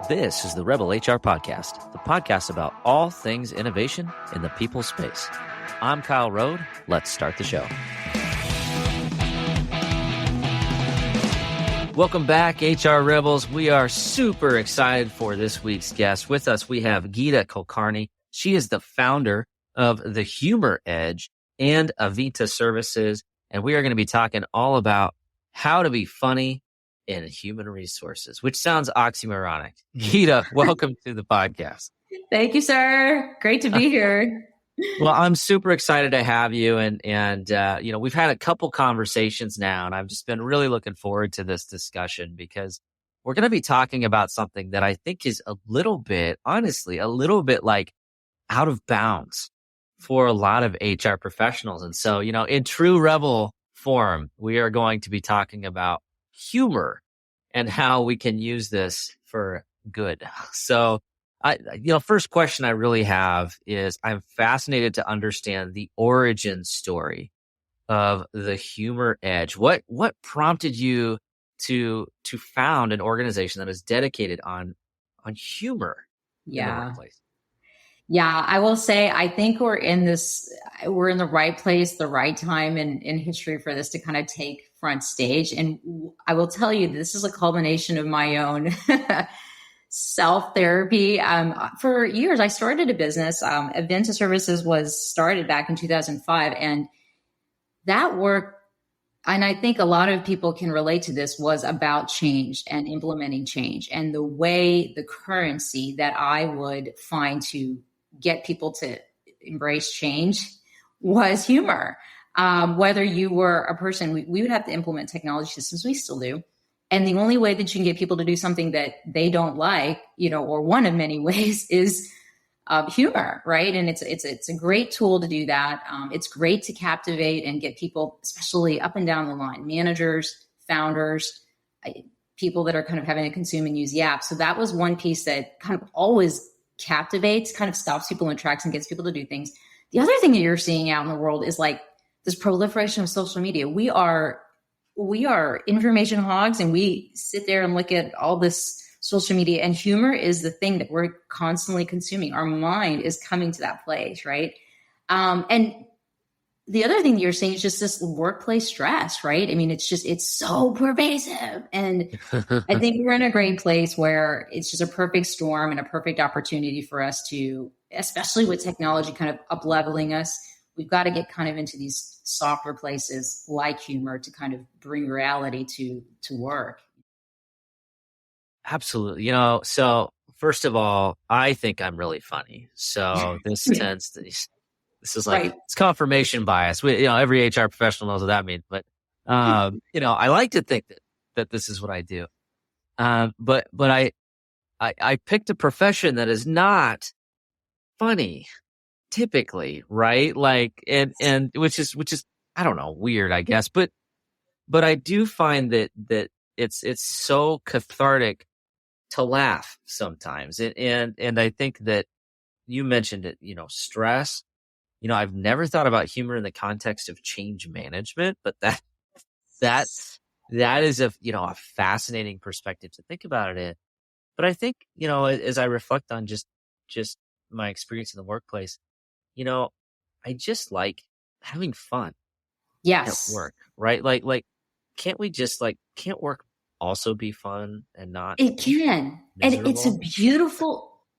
This is the Rebel HR Podcast, the podcast about all things innovation in the people space. I'm Kyle Rode. Let's start the show. Welcome back, HR Rebels. We are super excited for this week's guest. With us, we have Gita Kolkarni. She is the founder of The Humor Edge and Aveda Services, and we are going to be talking all about how to be funny in human resources, which sounds oxymoronic. Gita, welcome to the podcast. Thank you, sir. Great to be here. Well, I'm super excited to have you. And we've had a couple conversations now, and I've just been really looking forward to this discussion because we're going to be talking about something that I think is a little bit like out of bounds for a lot of HR professionals. And so, in true Rebel form, we are going to be talking about humor and how we can use this for good. So, first question I really have is I'm fascinated to understand the origin story of the Humor Edge. What prompted you to found an organization that is dedicated on humor in the workplace? Yeah, I will say, I think we're in the right place, the right time in history for this to kind of take front stage. And I will tell you, this is a culmination of my own self-therapy. For years, I started a business. Aveda Services was started back in 2005. And that work, and I think a lot of people can relate to this, was about change and implementing change. And the currency that I would find to get people to embrace change was humor. Whether you were a person, we would have to implement technology systems. We still do. And the only way that you can get people to do something that they don't like, or one of many ways, is humor, right? And it's a great tool to do that. It's great to captivate and get people, especially up and down the line, managers, founders, people that are kind of having to consume and use the app. So that was one piece that kind of always captivates, kind of stops people in tracks and gets people to do things. The other thing that you're seeing out in the world is like this proliferation of social media. We are information hogs, and we sit there and look at all this social media, and humor is the thing that we're constantly consuming. Our mind is coming to that place, right? And the other thing that you're seeing is just this workplace stress, right? I mean, it's so pervasive. And I think we're in a great place where it's just a perfect storm and a perfect opportunity for us to, especially with technology kind of up-leveling us, we've got to get kind of into these softer places like humor to kind of bring reality to work. Absolutely. So first of all, I think I'm really funny. So this is like, right. It's confirmation bias. Every HR professional knows what that means, but, I like to think that this is what I do. But I picked a profession that is not funny typically, right? Like, and which is, I don't know, weird, I guess, but I do find that it's so cathartic to laugh sometimes. And I think that you mentioned it, stress. I've never thought about humor in the context of change management, but that is a fascinating perspective to think about it. But I think, as I reflect on just my experience in the workplace, I just like having fun. Yes. At work, right? Like, can't work also be fun and not? It can. Miserable? And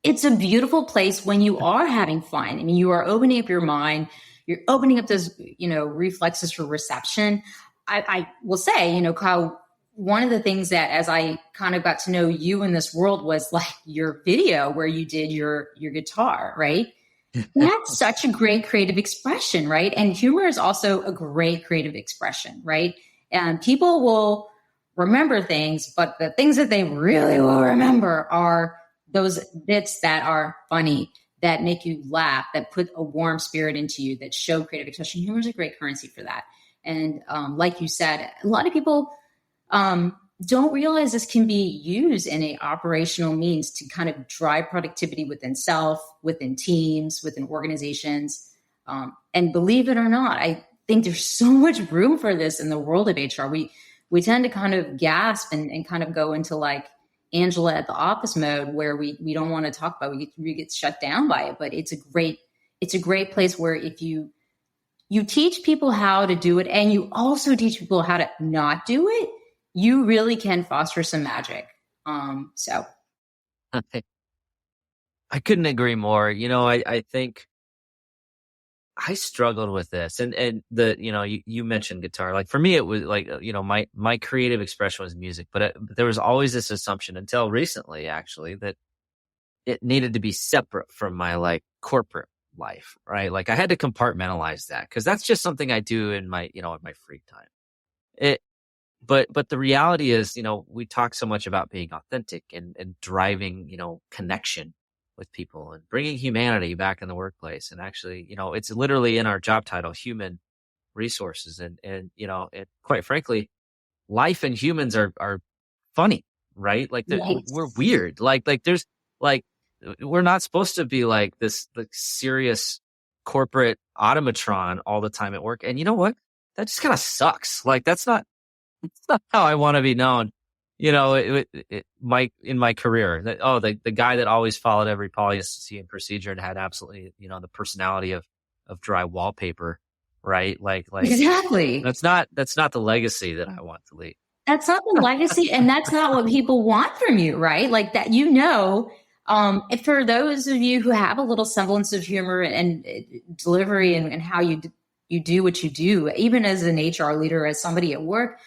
it's a beautiful place when you are having fun. I mean, you are opening up your mind. You're opening up those, reflexes for reception. I will say, Kyle, one of the things that as I kind of got to know you in this world was like your video where you did your guitar, right? That's such a great creative expression, right? And humor is also a great creative expression, right? And people will remember things, but the things that they really will remember are those bits that are funny, that make you laugh, that put a warm spirit into you, that show creative expression. Humor is a great currency for that. And like you said, a lot of people don't realize this can be used in a operational means to kind of drive productivity within self, within teams, within organizations. And believe it or not, I think there's so much room for this in the world of HR. we tend to kind of gasp and kind of go into like Angela at the office mode where we don't want to talk about it. We get shut down by it. But it's a great place where if you teach people how to do it and you also teach people how to not do it, you really can foster some magic. So I couldn't agree more. I think I struggled with this, and you mentioned guitar. Like for me, it was like my creative expression was music, but there was always this assumption until recently, actually, that it needed to be separate from my like corporate life, right? Like I had to compartmentalize that because that's just something I do in my in my free time. It, but the reality is, we talk so much about being authentic and driving, connection with people and bringing humanity back in the workplace. And actually, it's literally in our job title, human resources. And quite frankly, life and humans are funny, right? Like we're weird. Like there's like, we're not supposed to be like this, like serious corporate automatron all the time at work. And you know what? That just kind of sucks. Like it's not how I want to be known. In my career, the guy that always followed every policy and procedure and had absolutely, the personality of dry wallpaper, right? Like exactly. That's not the legacy that I want to leave. That's not the legacy, and that's not what people want from you, right? Like that, for those of you who have a little semblance of humor and delivery and how you do what you do, even as an HR leader, as somebody at work,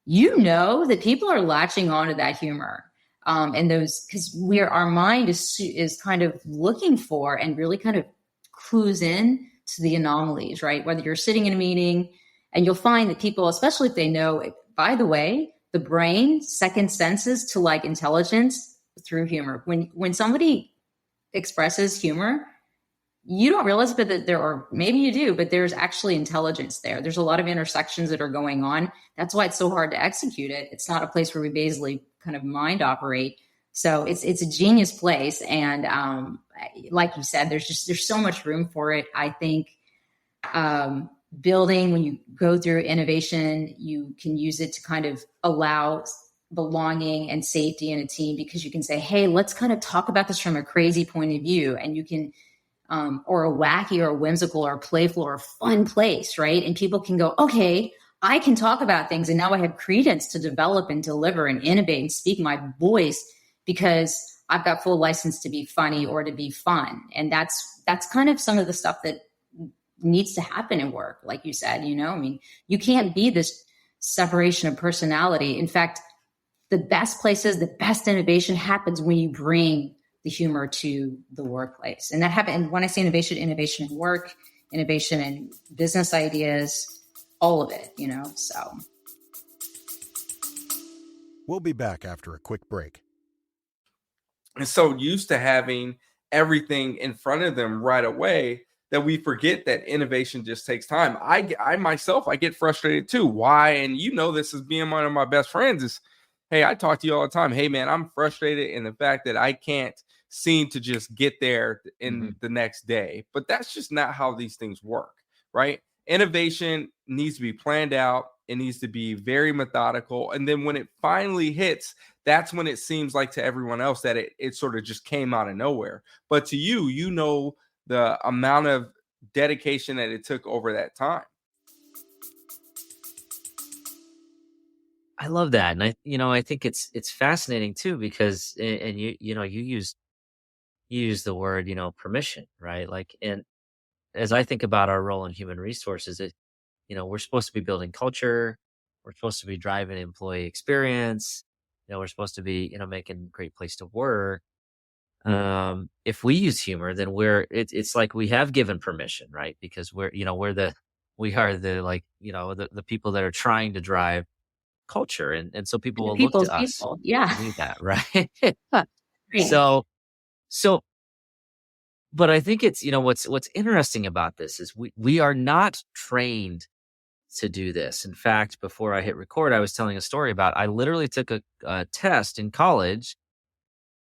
that people are latching onto that humor. And those, because our mind is kind of looking for and really kind of clues in to the anomalies, right? Whether you're sitting in a meeting and you'll find that people, especially if they know, by the way, the brain second senses to like intelligence through humor. When somebody expresses humor, you don't realize, but that maybe you do, but there's actually intelligence there. There's a lot of intersections that are going on. That's why it's so hard to execute it. It's not a place where we basically kind of mind operate. So it's a genius place. And like you said, there's so much room for it. I think building, when you go through innovation, you can use it to kind of allow belonging and safety in a team, because you can say, hey, let's kind of talk about this from a crazy point of view. And you can, or a wacky or a whimsical or a playful or a fun place, right? And people can go, okay, I can talk about things. And now I have credence to develop and deliver and innovate and speak my voice because I've got full license to be funny or to be fun. And that's kind of some of the stuff that needs to happen in work. Like you said, you can't be this separation of personality. In fact, the best places, the best innovation happens when you bring the humor to the workplace. And that happened. And when I say innovation in work, innovation in business ideas, all of it, so. We'll be back after a quick break. And so used to having everything in front of them right away that we forget that innovation just takes time. I myself, I get frustrated too. Why? And this is being one of my best friends is, hey, I talk to you all the time. Hey man, I'm frustrated in the fact that I can't seem to just get there in the next day. But that's just not how these things work, right? Innovation needs to be planned out. It needs to be very methodical. And then when it finally hits, that's when it seems like to everyone else that it sort of just came out of nowhere. But to you, the amount of dedication that it took over that time. I love that. And I think it's fascinating too, because, and you use the word, permission, right? Like, and as I think about our role in human resources, we're supposed to be building culture. We're supposed to be driving employee experience. We're supposed to be, making a great place to work. If we use humor, then it's like we have given permission, right? Because we are the people that are trying to drive culture. And so people will look to us to do that, right? So, but I think it's, what's interesting about this is we are not trained to do this. In fact, before I hit record, I was telling a story about, I literally took a test in college,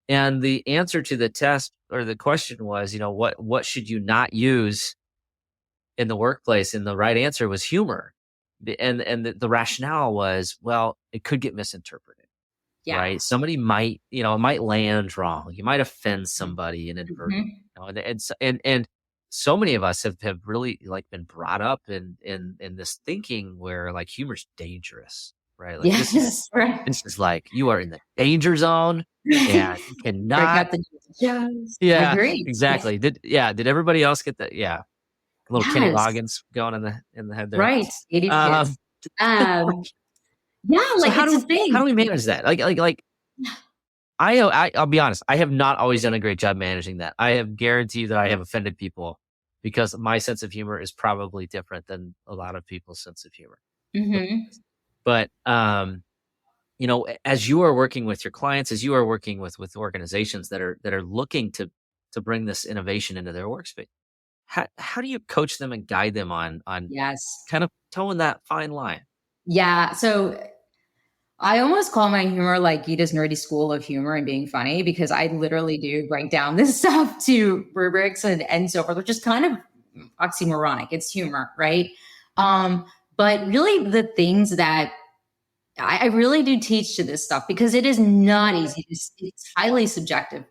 and the answer to the test, or the question was, what should you not use in the workplace? And the right answer was humor, and the rationale was, well, it could get misinterpreted, Yeah. right? Somebody might, it might land wrong. You might offend somebody inadvertently. And so many of us have really like been brought up in this thinking where like humor's dangerous, right? Like Yes, this is like you are in the danger zone and you Break cannot. out the jokes. I Yeah, agree. exactly. Did everybody else get that? Yeah. A little Kenny Yes. Loggins going in the head there. Right. 80s Um, kids. Yeah, so like how it's a do thing. we manage that? Like I'll be honest, I have not always done a great job managing that. I have guaranteed that I have offended people because my sense of humor is probably different than a lot of people's sense of humor. But as you are working with your clients, as you are working with organizations that are looking to bring this innovation into their workspace, how do you coach them and guide them on Yes. kind of towing that fine line? Yeah. So I almost call my humor like Gita's nerdy school of humor and being funny, because I literally do write down this stuff to rubrics and so forth, which is kind of oxymoronic. It's humor, right? But really the things that I really do teach to this stuff, because it is not easy. It's highly subjective.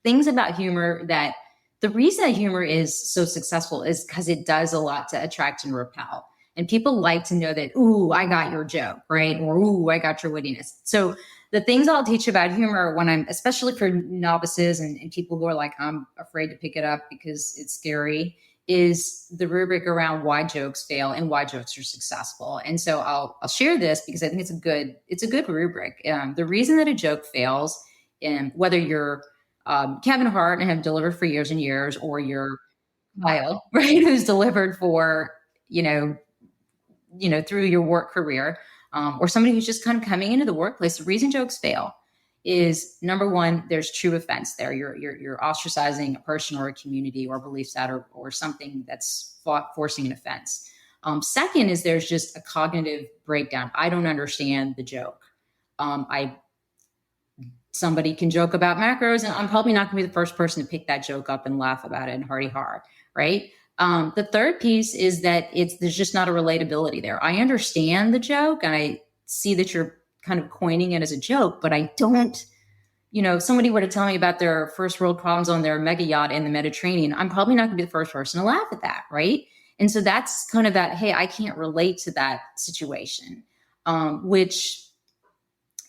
Things about humor that the reason that humor is so successful is because it does a lot to attract and repel. And people like to know that, ooh, I got your joke, right? Or, ooh, I got your wittiness. So the things I'll teach about humor when I'm, especially for novices and people who are like, I'm afraid to pick it up because it's scary, is the rubric around why jokes fail and why jokes are successful. And so I'll share this because I think it's a good rubric. The reason that a joke fails, whether you're Kevin Hart and have delivered for years and years, or you're Kyle, right, who's delivered for, through your work career, or somebody who's just kind of coming into the workplace, the reason jokes fail is, number one, there's true offense there. You're ostracizing a person or a community or a belief set or something that's forcing an offense. Second is there's just a cognitive breakdown. I don't understand the joke. Somebody can joke about macros, and I'm probably not going to be the first person to pick that joke up and laugh about it in hearty heart, right? The third piece is that there's just not a relatability there. I understand the joke and I see that you're kind of coining it as a joke, but I don't, if somebody were to tell me about their first world problems on their mega yacht in the Mediterranean, I'm probably not gonna be the first person to laugh at that, right? And so that's kind of that, hey, I can't relate to that situation, which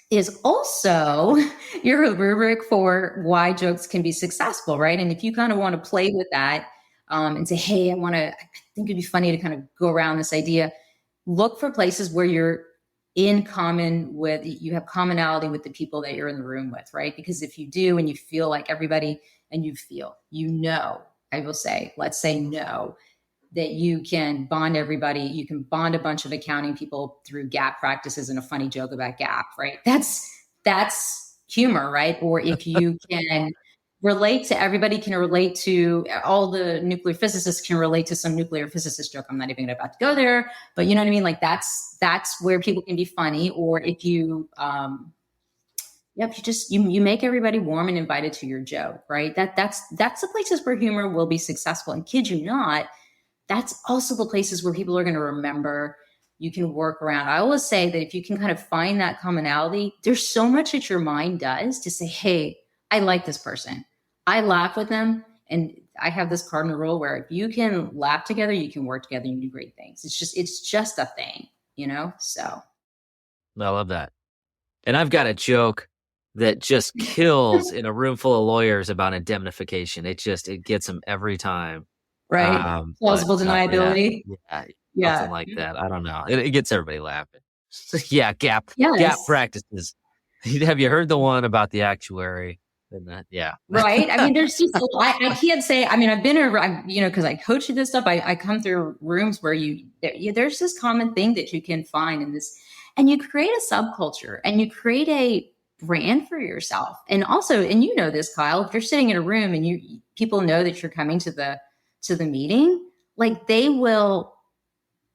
is also your rubric for why jokes can be successful, right? And if you kind of want to play with that, and say, hey, I think it'd be funny to kind of go around this idea. Look for places where you're you have commonality with the people that you're in the room with, right? Because if you do, and you feel like everybody, and I will say, let's say that you can bond everybody. You can bond a bunch of accounting people through GAAP practices and a funny joke about GAAP, right? That's humor, right? Or if you can relate to, everybody can relate to, all the nuclear physicists can relate to some nuclear physicist joke. I'm not even about to go there, but you know what I mean? Like that's where people can be funny. Or if you, you make everybody warm and invited to your joke, right? That's the places where humor will be successful. And kid you not, that's also the places where people are going to remember. You can work around. I always say that if you can kind of find that commonality, there's so much that your mind does to say, hey, I like this person. I laugh with them. And I have this cardinal rule where if you can laugh together, you can work together and do great things. It's just a thing, so. I love that. And I've got a joke that just kills in a room full of lawyers about indemnification. It gets them every time. Right. Plausible deniability. Yeah. Something like that. I don't know. It gets everybody laughing. Yeah. GAAP practices. Have you heard the one about the actuary? Yeah. Right. I mean, there's just, I can't say, I mean, I've been around, because I coach you this stuff. I come through rooms where there's this common thing that you can find in this, and you create a subculture and you create a brand for yourself. And also, and this, Kyle, if you're sitting in a room and people know that you're coming to the meeting, like they will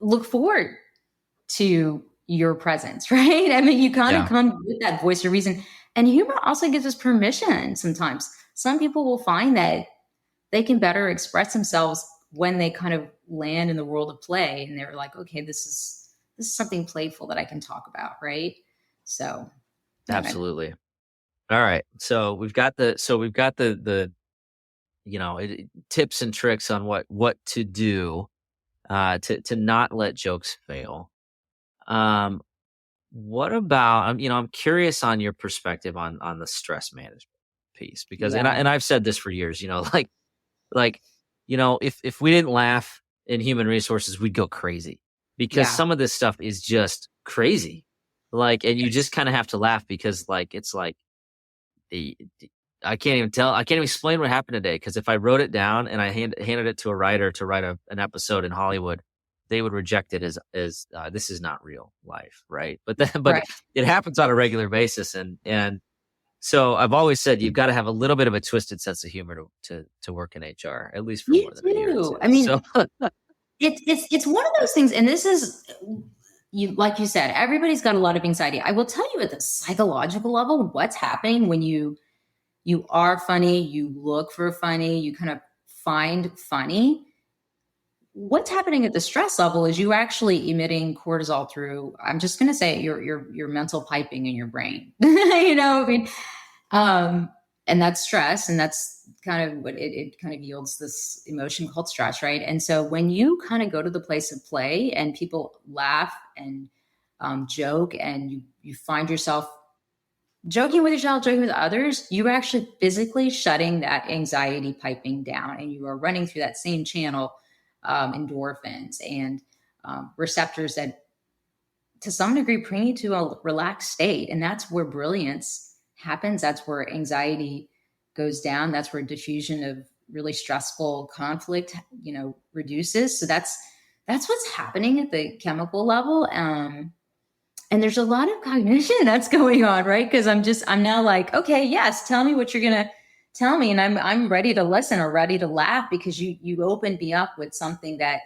look forward to your presence, right? I mean, you kind of come with that voice of reason. And humor also gives us permission sometimes. Some people will find that they can better express themselves when they kind of land in the world of play. And they're like, okay, this this is something playful that I can talk about. Right. So. Absolutely. All right. So we've got the tips and tricks on what to do to not let jokes fail. What about, I'm curious on your perspective on the stress management piece, because, Yeah. and I've said this for years, like, if we didn't laugh in human resources, we'd go crazy, because Yeah. some of this stuff is just crazy. Like, and you just kind of have to laugh, because like, it's like, the I can't even explain what happened today, because if I wrote it down and I handed it to a writer to write an episode in Hollywood, they would reject it as this is not real life, right? But Right. it happens on a regular basis, and so I've always said you've got to have a little bit of a twisted sense of humor to work in HR, at least for You more than a year or do. two. I mean, So it's one of those things, and this is you, like you said, everybody's got a lot of anxiety. I will tell you at the psychological level, what's happening when you are funny, you look for funny, you kind of find funny. What's happening at the stress level is you actually emitting cortisol through, I'm just going to say, your mental piping in your brain. I mean, and that's stress, and that's kind of what it kind of yields this emotion called stress, right? And so when you kind of go to the place of play and people laugh and joke, and you find yourself joking with yourself, joking with others, you're actually physically shutting that anxiety piping down, and you are running through that same channel, endorphins and receptors that to some degree bring you to a relaxed state. And that's where brilliance happens. That's where anxiety goes down. That's where diffusion of really stressful conflict, reduces. So that's what's happening at the chemical level. And there's a lot of cognition that's going on, right? Because I'm now like, okay, yes, tell me what you're gonna tell me, and I'm ready to listen or ready to laugh, because you opened me up with something that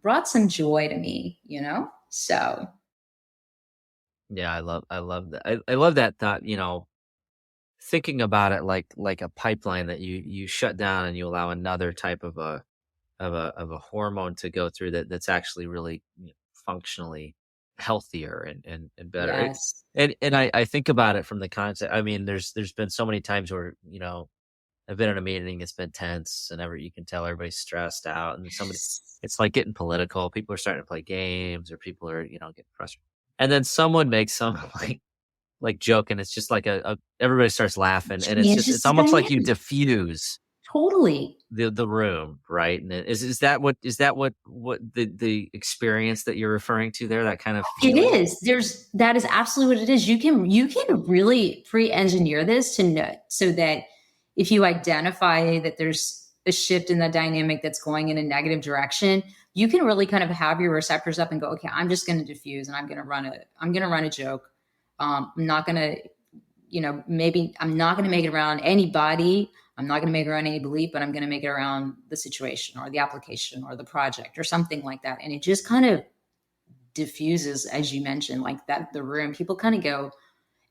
brought some joy to me, So yeah, I love that. I love that thought. Thinking about it like a pipeline that you shut down, and you allow another type of a hormone to go through that's actually really functionally healthier and better. yes, And I think about it from the concept. I mean, there's been so many times where I've been in a meeting, it's been tense, and you can tell everybody's stressed out, and it's like getting political. People are starting to play games, or people are getting frustrated, and then someone makes some like joke, and it's just like everybody starts laughing, and it's changes the almost like you dynamic. diffuse Totally. the room, right? And is that what the experience that you're referring to there, that kind of It feeling? is. That is absolutely what it is. You can really pre-engineer this to know, so that if you identify that there's a shift in the dynamic that's going in a negative direction, you can really kind of have your receptors up and go, okay, I'm just going to diffuse, and I'm going to run a joke. I'm not going to, maybe I'm not going to make it around anybody. I'm not going to make it around any belief, but I'm going to make it around the situation or the application or the project or something like that. And it just kind of diffuses, as you mentioned, like that, the room, people kind of go,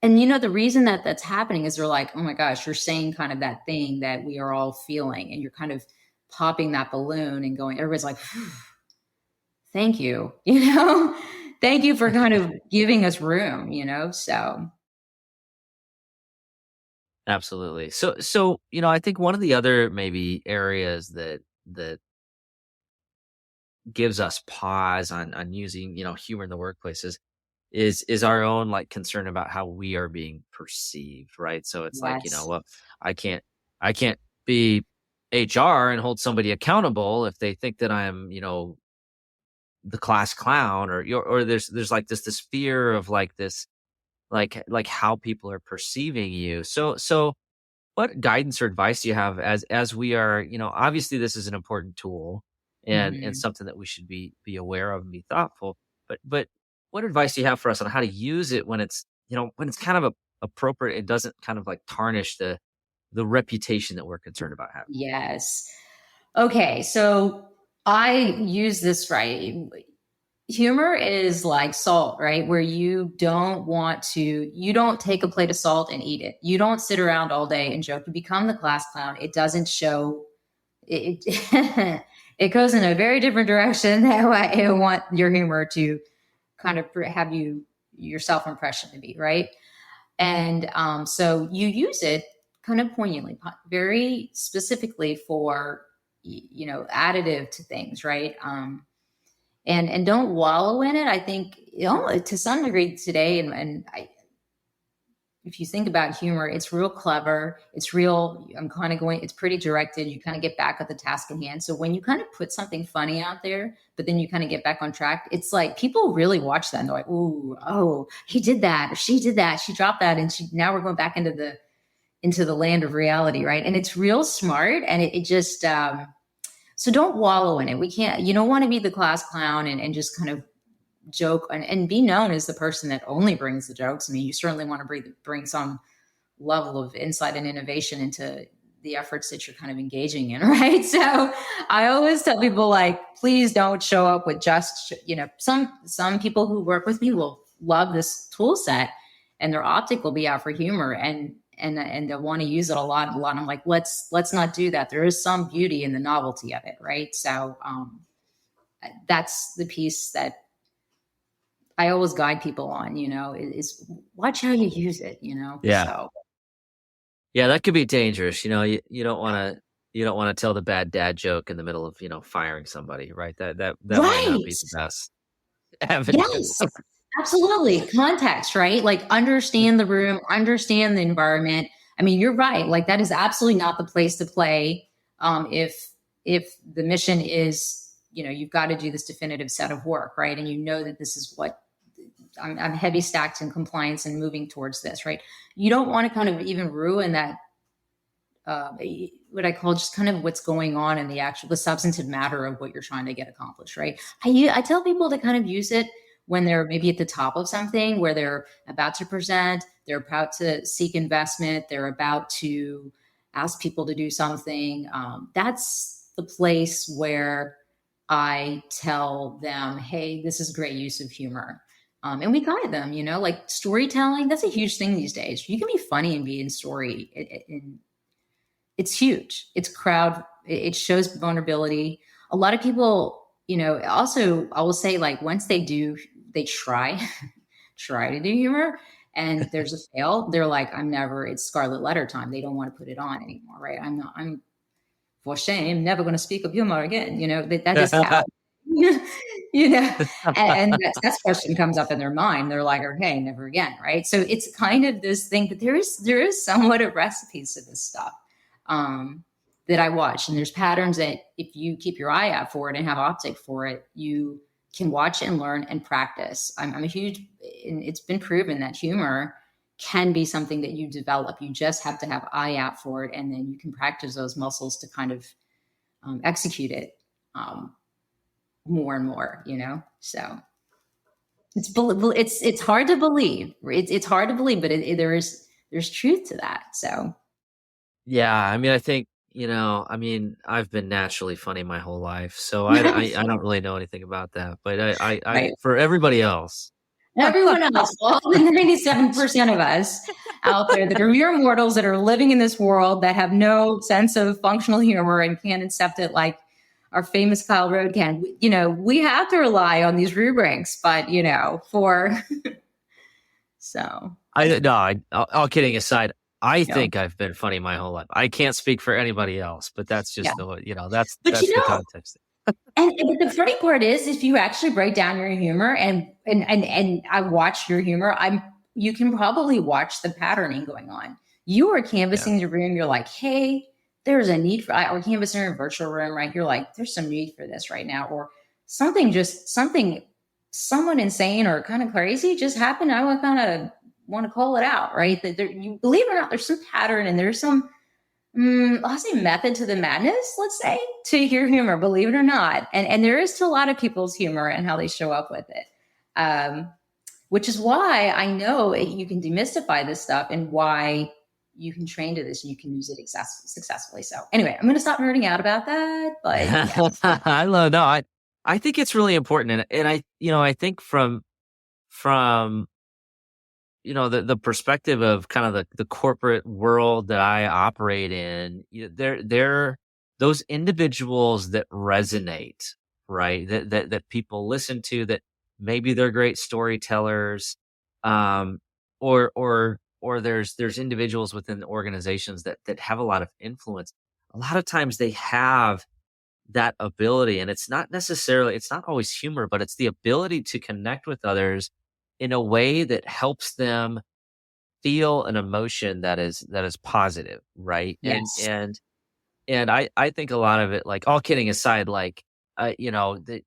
and the reason that that's happening is they're like, oh my gosh, you're saying kind of that thing that we are all feeling, and you're kind of popping that balloon and going, everybody's like, thank you, thank you for kind of giving us room, so. Absolutely. So I think one of the other maybe areas that gives us pause on using humor in the workplace is our own like concern about how we are being perceived, right? So it's like, Yes. well, I can't be HR and hold somebody accountable if they think that I'm the class clown, or there's like this fear of like this, like how people are perceiving you. So what guidance or advice do you have as we are, obviously this is an important tool, and Mhm. something that we should be aware of and be thoughtful, but what advice do you have for us on how to use it when it's when it's kind of appropriate, it doesn't kind of like tarnish the reputation that we're concerned about having? Yes. Okay, so I use this right. Humor is like salt, right? Where you don't take a plate of salt and eat it. You don't sit around all day and joke. You become the class clown. It doesn't show it it goes in a very different direction than what I want your humor to kind of have your self impression to be, right? And so you use it kind of poignantly, very specifically for additive to things, right? And don't wallow in it. I think to some degree today, and if you think about humor, it's real clever. It's real. It's pretty directed. You kind of get back at the task at hand. So when you kind of put something funny out there, but then you kind of get back on track, it's like people really watch that and they're like, "Ooh, oh, he did that, or she did that, she dropped that," and now we're going back into the land of reality, right? And it's real smart, and it just so don't wallow in it. You don't want to be the class clown and just kind of joke and be known as the person that only brings the jokes. I mean, you certainly want to bring some level of insight and innovation into the efforts that you're kind of engaging in, right? So I always tell people, like, please don't show up with just, some people who work with me will love this tool set and their optic will be out for humor and they'll want to use it a lot. I'm like, let's not do that. There is some beauty in the novelty of it, right? So that's the piece that I always guide people on, is watch how you use it, Yeah. So. Yeah, that could be dangerous. You don't want to tell the bad dad joke in the middle of, firing somebody, right? That might not be the best avenue. Yes, absolutely. Context, right? Like understand the room, understand the environment. I mean, you're right. Like that is absolutely not the place to play. If the mission is, you've got to do this definitive set of work, right? And that this is what I'm heavy stacked in compliance and moving towards this, right? You don't want to kind of even ruin that, what I call just kind of what's going on in the substantive matter of what you're trying to get accomplished, right? I tell people to kind of use it when they're maybe at the top of something, where they're about to present, they're about to seek investment, they're about to ask people to do something. That's the place where I tell them, hey, this is great use of humor. And we guide them, like storytelling. That's a huge thing these days. You can be funny and be in story. It's huge. It's it shows vulnerability. A lot of people, also I will say, like, once they try to do humor and there's a fail, they're like, it's scarlet letter time. They don't want to put it on anymore, right? I'm for shame, never going to speak of humor again. That is how, and that question comes up in their mind. They're like, okay, never again. Right. So it's kind of this thing, but there is somewhat of recipes to this stuff that I watch. And there's patterns that if you keep your eye out for it and have optic for it, you can watch and learn and practice. I'm a huge, and it's been proven that humor can be something that you develop. You just have to have eye out for it. And then you can practice those muscles to kind of execute it more and more, so it's hard to believe. It's hard to believe, but there's truth to that. So. Yeah. I mean, I think, I've been naturally funny my whole life, so I don't really know anything about that, but I Right. For everybody else, everyone else, all the 97% of us out there that are mere mortals that are living in this world that have no sense of functional humor and can't accept it like our famous Kyle Road can, we have to rely on these rubrics, but, so. All kidding aside, I think I've been funny my whole life. I can't speak for anybody else, but that's just that's the context. And the funny part is, if you actually break down your humor and I watch your humor, you can probably watch the patterning going on. You are canvassing the room. You're like, hey, there's a need for, or canvassing a virtual room, right? You're like, there's some need for this right now, or someone insane or kind of crazy just happened. I want to call it out, right? That you believe it or not, there's some pattern and there's some, I'll say method to the madness, let's say, to your humor, believe it or not. And there is to a lot of people's humor and how they show up with it. Which is why I know you can demystify this stuff and why you can train to this and you can use it successfully. So anyway, I'm going to stop nerding out about that. But yeah. I think it's really important. And I think from the perspective of kind of the corporate world that I operate in, there those individuals that resonate, right? That people listen to, that maybe they're great storytellers, um, or there's individuals within the organizations that have a lot of influence. A lot of times they have that ability, and it's not always humor, but it's the ability to connect with others in a way that helps them feel an emotion that is positive, right? Yes. And I think a lot of it, like, all kidding aside, like, the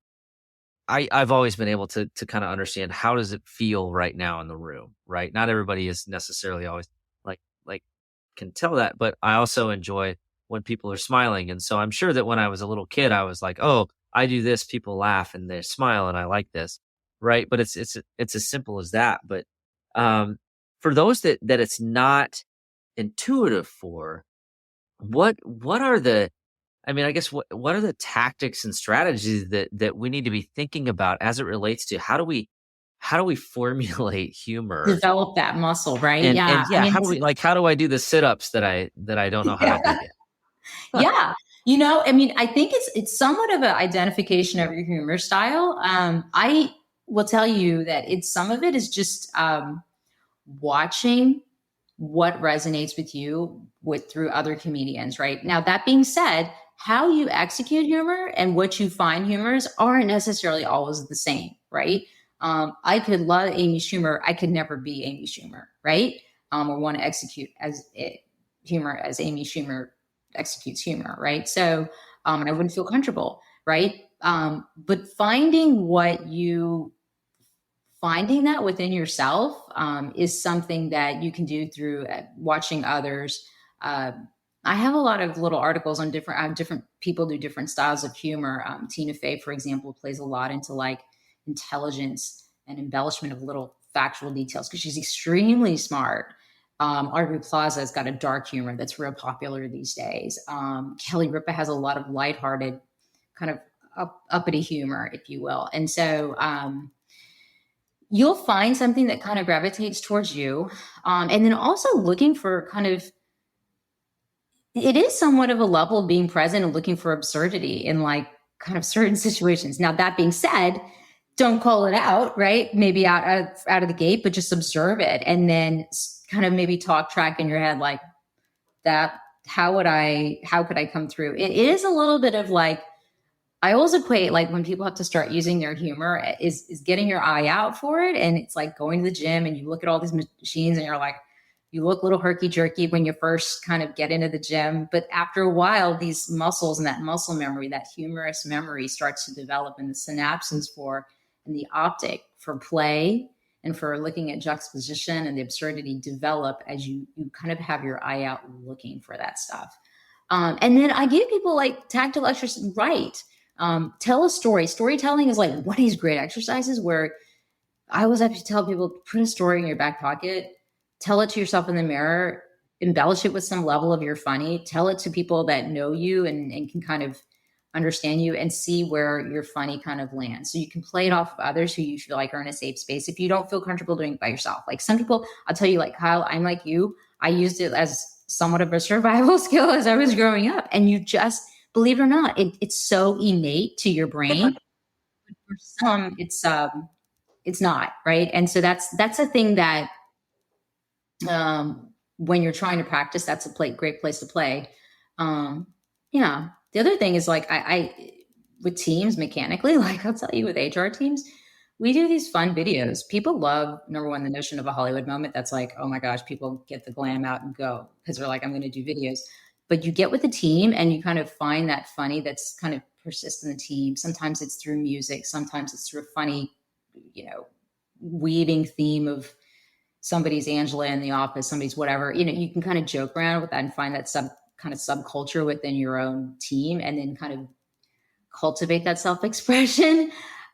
I've always been able to kind of understand, how does it feel right now in the room, right? Not everybody is necessarily always like can tell that, but I also enjoy when people are smiling. And so I'm sure that when I was a little kid, I was like, oh, I do this, people laugh and they smile, and I like this, right? But it's as simple as that. But um, for those that it's not intuitive for, what are the I mean, I guess what are the tactics and strategies that we need to be thinking about as it relates to how do we formulate humor, Develop that muscle, right? and Yeah. I yeah, mean, how do I do the sit-ups that I don't know how to do yeah. yet? Yeah. I mean, I think it's somewhat of an identification of your humor style. I will tell you that some of it is just watching what resonates with you through other comedians, right? Now, that being said, how you execute humor and what you find humorous aren't necessarily always the same, right? I could love Amy Schumer. I could never be Amy Schumer, right? Or want to execute humor as Amy Schumer executes humor, right? So, and I wouldn't feel comfortable, right? But finding that within yourself is something that you can do through watching others. I have a lot of little articles on different people do different styles of humor. Tina Fey, for example, plays a lot into like intelligence and embellishment of little factual details because she's extremely smart. Aubrey Plaza has got a dark humor that's real popular these days. Kelly Ripa has a lot of lighthearted, kind of uppity humor, if you will. And so you'll find something that kind of gravitates towards you. And then also looking for it is somewhat of a level of being present and looking for absurdity in like kind of certain situations. Now, that being said, don't call it out, right? Maybe out of the gate, but just observe it. And then kind of maybe talk track in your head like that. How could I come through? It is a little bit of like, I always equate like when people have to start using their humor is getting your eye out for it. And it's like going to the gym and you look at all these machines and you're like, you look a little herky jerky when you first kind of get into the gym. But after a while, these muscles and that muscle memory, that humorous memory starts to develop in the synapses and the optic for play and for looking at juxtaposition and the absurdity develop as you kind of have your eye out looking for that stuff. And then I give people like tactile exercises, right? Tell a story. Storytelling is like one of these great exercises where I always have to tell people, put a story in your back pocket, tell it to yourself in the mirror, embellish it with some level of your funny, tell it to people that know you and can kind of understand you and see where your funny kind of lands. So you can play it off of others who you feel like are in a safe space if you don't feel comfortable doing it by yourself. Like some people, I'll tell you, like Kyle, I'm like you. I used it as somewhat of a survival skill as I was growing up. And you just, believe it or not, it's so innate to your brain. For some, it's not, right? And so that's a thing that when you're trying to practice, that's a great place to play. Yeah. The other thing is like I with teams mechanically, like I'll tell you with HR teams, we do these fun videos. People love, number one, the notion of a Hollywood moment. That's like, oh my gosh, people get the glam out and go because they're like, I'm going to do videos. But you get with the team and you kind of find that funny that's kind of persists in the team. Sometimes it's through music. Sometimes it's through a funny, weaving theme of somebody's Angela in the office, somebody's whatever. You can kind of joke around with that and find that kind of subculture within your own team and then kind of cultivate that self-expression.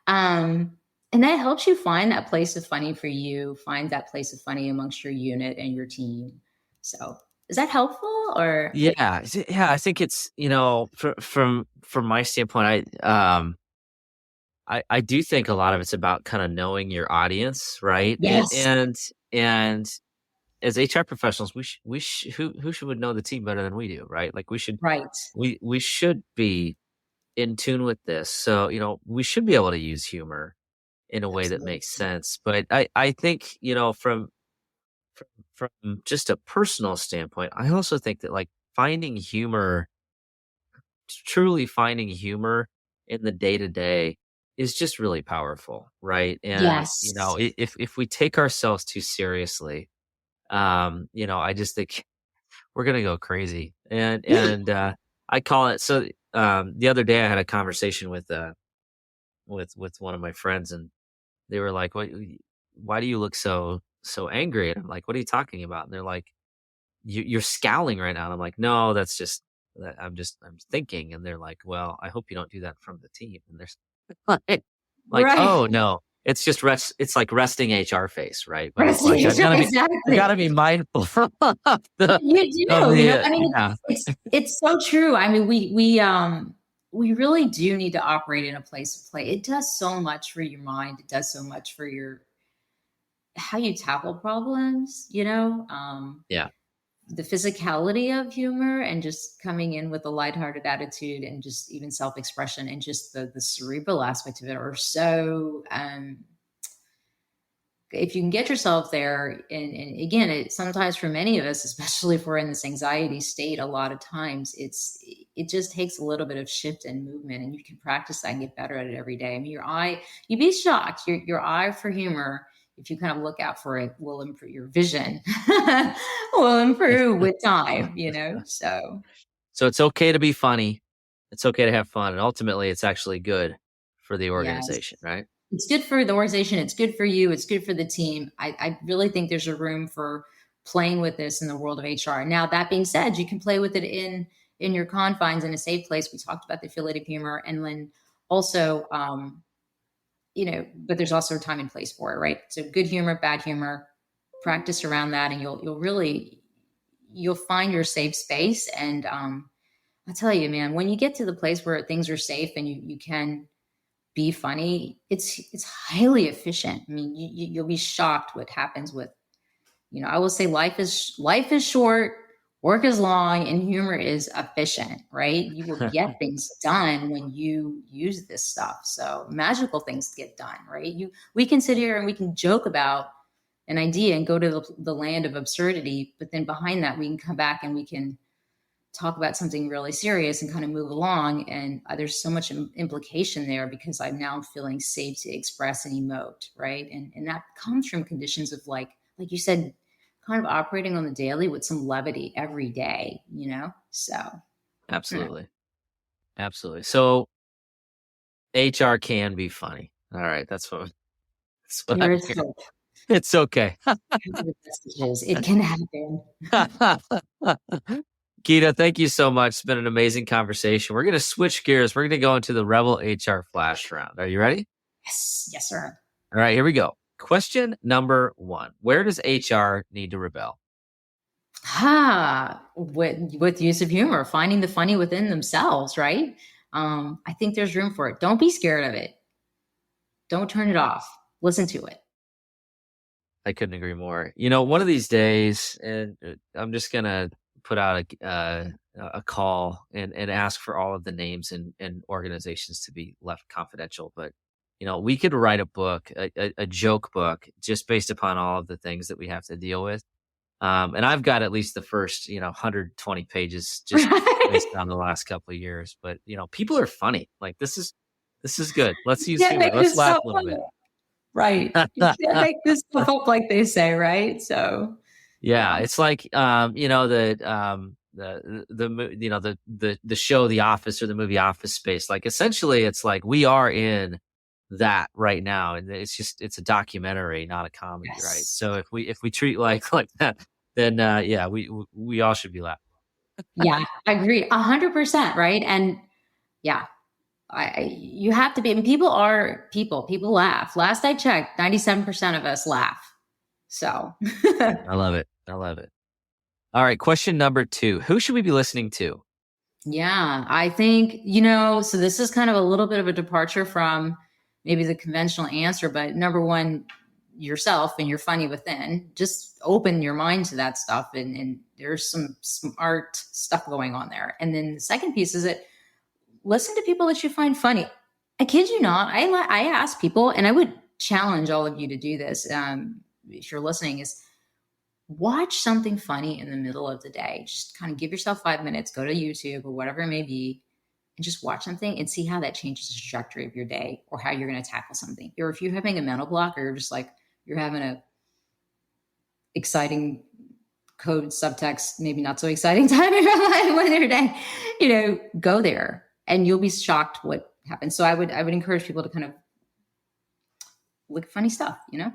And that helps you find that place of funny for you, find that place of funny amongst your unit and your team. So is that helpful or? Yeah. I think it's, from my standpoint, I do think a lot of it's about kind of knowing your audience, right? Yes. And as HR professionals, who should know the team better than we do, right? Like Right. we should be in tune with this. So, we should be able to use humor in a way that Absolutely. makes sense. But I think, from just a personal standpoint, I also think that like finding humor, truly finding humor in the day to day is just really powerful, right? And Yes. if we take ourselves too seriously, I just think we're gonna go crazy. And I call it so. The other day I had a conversation with one of my friends, and they were like, Why do you look so angry?" And I'm like, "What are you talking about?" And they're like, You're scowling right now." And I'm like, "No, that's just that I'm thinking." And they're like, "Well, I hope you don't do that from the team." And there's like, Right. "Oh no, it's just it's like resting HR face, right?" But it's like Resting. I Exactly. gotta be mindful of the You of do, the I mean, yeah. it's so true. I mean, we really do need to operate in a place of play. It does so much for your mind. It does so much for your how you tackle problems, Yeah, the physicality of humor and just coming in with a lighthearted attitude and just even self-expression and just the cerebral aspect of it are so if you can get yourself there, and again, it sometimes for many of us, especially if we're in this anxiety state, a lot of times it just takes a little bit of shift and movement, and you can practice that and get better at it every day. I mean, you'd be shocked. Your eye for humor, if you kind of look out for it, will improve your vision, will improve with time. so it's okay to be funny. It's okay to have fun, and ultimately, it's actually good for the Yes. organization, right? It's good for the organization. It's good for you. It's good for the team. I really think there's a room for playing with this in the world of HR. Now, that being said, you can play with it in your confines in a safe place. We talked about the affiliative humor, and then also, but there's also a time and place for it, right? So, good humor, bad humor, practice around that, and you'll find your safe space. And I tell you, man, when you get to the place where things are safe and you can be funny, it's highly efficient. I mean, you'll be shocked what happens with, I will say life is short, work is long, and humor is efficient, right? You will get things done when you use this stuff. So magical things get done, right? We can sit here and we can joke about an idea and go to the land of absurdity, but then behind that we can come back and we can talk about something really serious and kind of move along. And there's so much implication there because I'm now feeling safe to express and emote, right? And that comes from conditions of like you said, kind of operating on the daily with some levity every day, So yeah. Absolutely, absolutely. So HR can be funny. All right, that's what There I'm is hearing. hope. It's okay. Positive messages. It can happen. Gita, thank you so much. It's been an amazing conversation. We're going to switch gears. We're going to go into the Rebel HR Flash round. Are you ready? Yes, sir. All right, here we go. Question number 1. Where does HR need to rebel? With use of humor, finding the funny within themselves, right? I think there's room for it. Don't be scared of it. Don't turn it off. Listen to it. I couldn't agree more. One of these days, and I'm just going to put out a call and ask for all of the names and organizations to be left confidential. But, we could write a book, a joke book, just based upon all of the things that we have to deal with. And I've got at least the first, 120 pages just based on the last couple of years. But, people are funny. Like this is good. Let's use Can't humor. make Let's this laugh stuff a little up. bit. Right. You can't make this stuff up like they say, right? So Yeah, yeah. it's like the show The Office or the movie Office Space. Like essentially, it's like we are in that right now, and it's a documentary, not a comedy, right? Yes. So if we treat like that, then yeah, we all should be laughing. Yeah, I agree 100%. Right. And yeah, you have to be, I mean, people are people, people laugh. Last I checked, 97% of us laugh. So I love it. I love it. All right, question number 2: Who should we be listening to? yeah, I think, so this is kind of a little bit of a departure from maybe the conventional answer, but number one, yourself and you're funny within, just open your mind to that stuff. And there's some smart stuff going on there. And then the second piece is that listen to people that you find funny. I kid you not. I ask people, and I would challenge all of you to do this. If you're listening, is watch something funny in the middle of the day. Just kind of give yourself 5 minutes, go to YouTube or whatever it may be, and just watch something and see how that changes the trajectory of your day or how you're going to tackle something. Or if you're having a mental block, or you're just like, you're having a exciting code subtext, maybe not so exciting time in your life when your day, go there and you'll be shocked what happens. So I would encourage people to kind of look at funny stuff, Yeah,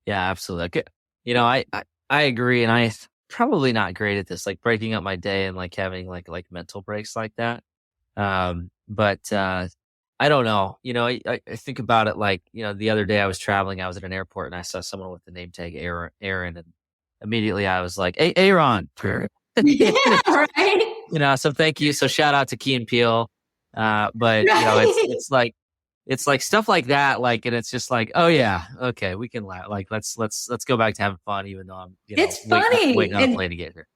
absolutely. I agree. And I probably not great at this, like breaking up my day and like having like mental breaks like that. But I don't know. I think about it like, the other day I was traveling, I was at an airport and I saw someone with the name tag Aaron, and immediately I was like, hey, Aaron. Yeah, right. So thank you. So shout out to Key and Peele. But Right. it's like stuff like that. Like, and it's just like, oh yeah, okay, we can laugh. Like, let's go back to having fun, even though I'm, It's funny. waiting on a plane to get here.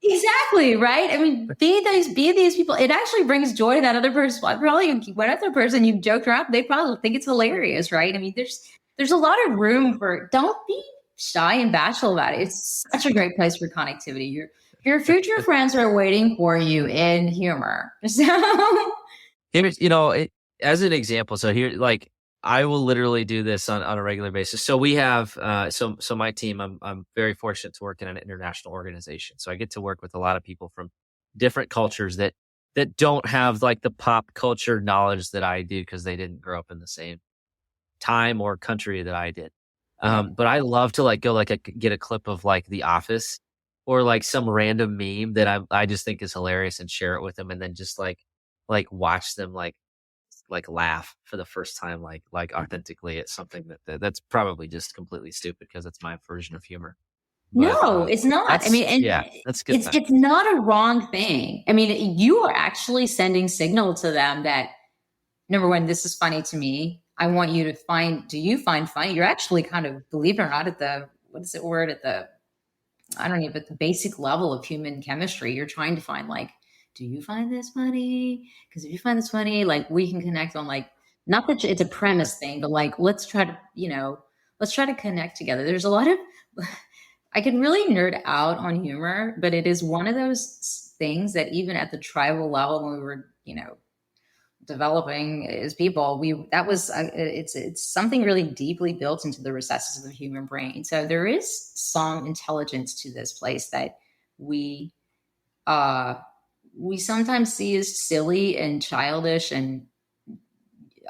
Exactly, right? I mean, be these people. It actually brings joy to that other person. Probably one other person you've joked around, they probably think it's hilarious, right? I mean, there's a lot of room for, don't be shy and bashful about it. It's such a great place for connectivity. Your future friends are waiting for you in humor. So Here's, as an example. So here, like, I will literally do this on a regular basis. So we have, so my team, I'm very fortunate to work in an international organization. So I get to work with a lot of people from different cultures that don't have like the pop culture knowledge that I do, because they didn't grow up in the same time or country that I did. But I love to like go get a clip of like The Office or like some random meme that I just think is hilarious and share it with them, and then just like watch them like laugh for the first time, like authentically at something that's probably just completely stupid because it's my version of humor. But, no, it's not. I mean, and yeah, that's good. It's not a wrong thing. I mean, you are actually sending signal to them that, number one, this is funny to me. I want you to do you find funny? You're actually kind of, believe it or not, at the basic level of human chemistry. You're trying to find like, do you find this funny? Because if you find this funny, like we can connect on like, not that it's a premise thing, but like, let's try to connect together. There's a lot of, I can really nerd out on humor, but it is one of those things that even at the tribal level, when we were, developing as people, it's something really deeply built into the recesses of the human brain. So there is some intelligence to this place that we sometimes see as silly and childish and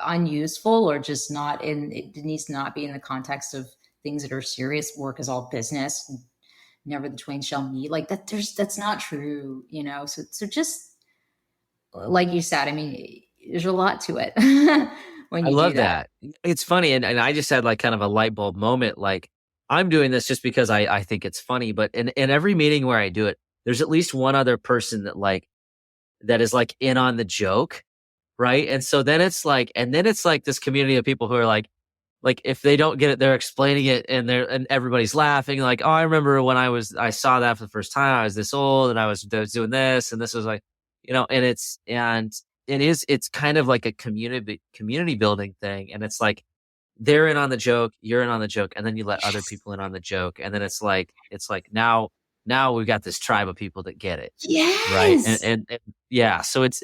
unuseful, or just not it needs to not be in the context of things that are serious. Work is all business. Never the twain shall meet. Like that. That's not true, So just like you said, I mean, there's a lot to it. When you I love do that. It's funny. And I just had like kind of a light bulb moment. Like, I'm doing this just because I think it's funny, but in every meeting where I do it, there's at least one other person that is like in on the joke. Right. And so then it's like this community of people who are like if they don't get it, they're explaining it and everybody's laughing. Like, oh, I remember when I saw that for the first time, I was this old and I was doing this, and this was like, and it's kind of like a community building thing. And it's like, they're in on the joke, you're in on the joke, and then you let other people in on the joke. And then it's like now we've got this tribe of people that get it. Yes. Right. And yeah, so it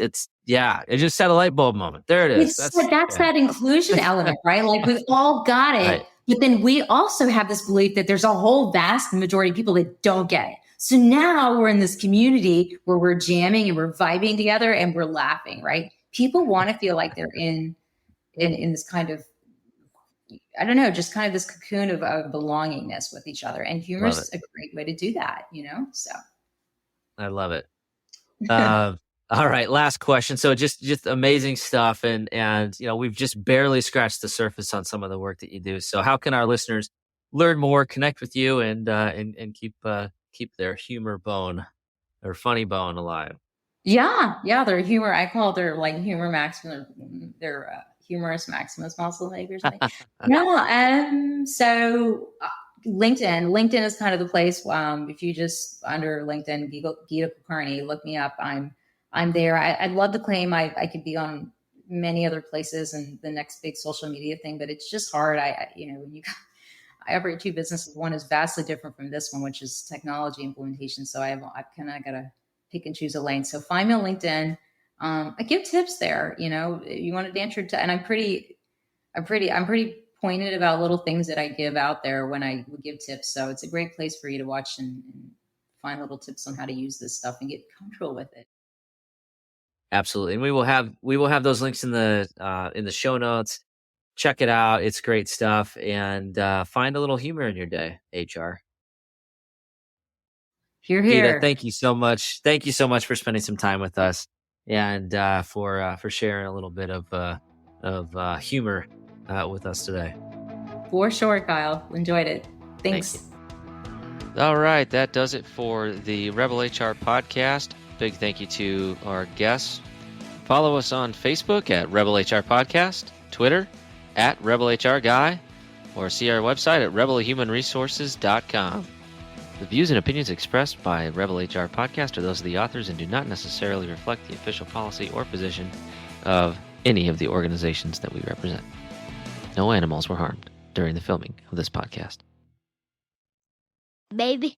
just had a light bulb moment. There it is. That's that inclusion element, right? Like we've all got it. Right. But then we also have this belief that there's a whole vast majority of people that don't get it. So now we're in this community where we're jamming and we're vibing together and we're laughing, right? People want to feel like they're in this kind of, I don't know, just kind of this cocoon of belongingness with each other. And humor is a great way to do that, so. I love it. All right. Last question. So just amazing stuff. And we've just barely scratched the surface on some of the work that you do. So how can our listeners learn more, connect with you, and keep their humor bone or funny bone alive? Yeah. Their humor, I call it their like humor max, their humorous Maximus muscle maybe or something. No, so LinkedIn is kind of the place. If you just under LinkedIn, Gita Kolkarni, look me up. I'm there. I'd love to claim I could be on many other places and the next big social media thing, but it's just hard. When I operate two businesses. One is vastly different from this one, which is technology implementation. So I've kind of got to pick and choose a lane. So find me on LinkedIn. I give tips there. You want to answer, and I'm pretty pointed about little things that I give out there when I give tips. So it's a great place for you to watch and find little tips on how to use this stuff and get comfortable with it. Absolutely. And we will have those links in the show notes. Check it out. It's great stuff. And find a little humor in your day, HR. Here. Gita, thank you so much. Thank you so much for spending some time with us and for sharing a little bit of humor with us today. For sure, Kyle. Enjoyed it. Thanks. All right. That does it for the Rebel HR podcast. Big thank you to our guests. Follow us on Facebook at Rebel HR Podcast, Twitter at Rebel HR Guy, or see our website at rebelhumanresources.com. The views and opinions expressed by Rebel HR Podcast are those of the authors and do not necessarily reflect the official policy or position of any of the organizations that we represent. No animals were harmed during the filming of this podcast. Baby.